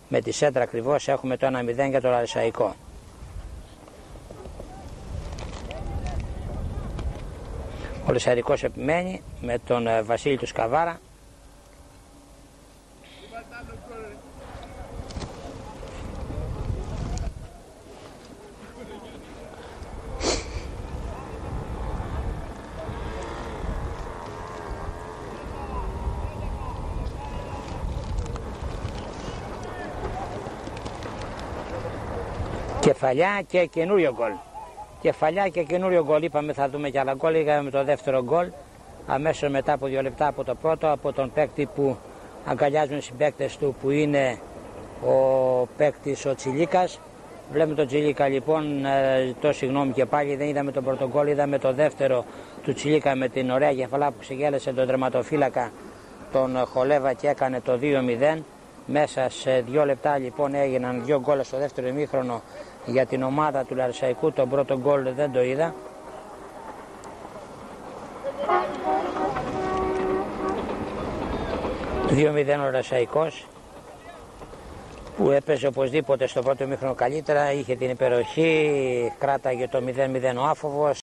Με τη σέντρα ακριβώς έχουμε το 1-0 για το Λαρισαϊκό. Ο Λαρισαϊκός επιμένει με τον Βασίλη του Σκαβάρα. Κεφαλιά και καινούριο γκολ. Κεφαλιά και καινούριο γκολ. Είπαμε θα δούμε κι άλλα γκολ. Είχαμε το δεύτερο γκολ αμέσως μετά από 2 λεπτά από το πρώτο, από τον παίκτη που αγκαλιάζουν οι συμπαίκτες του, που είναι ο παίκτης ο Τσιλίκας. Βλέπουμε τον Τσιλίκα λοιπόν, το συγγνώμη και πάλι, δεν είδαμε τον πρώτο γκολ, είδαμε το δεύτερο του Τσιλίκα με την ωραία κεφαλά που ξεγέλασε τον τερματοφύλακα τον Χολέβα και έκανε το 2-0. Μέσα σε 2 λεπτά λοιπόν έγιναν 2 γκολ στο δεύτερο ημίχρονο για την ομάδα του Λαρισαϊκού. Τον πρώτο γκολ δεν το είδα. «2-0 ο Λαρισαϊκός, που έπαιζε οπωσδήποτε στο πρώτο ημίχρονο καλύτερα, είχε την υπεροχή, κράταγε το 0-0 ο άφοβος.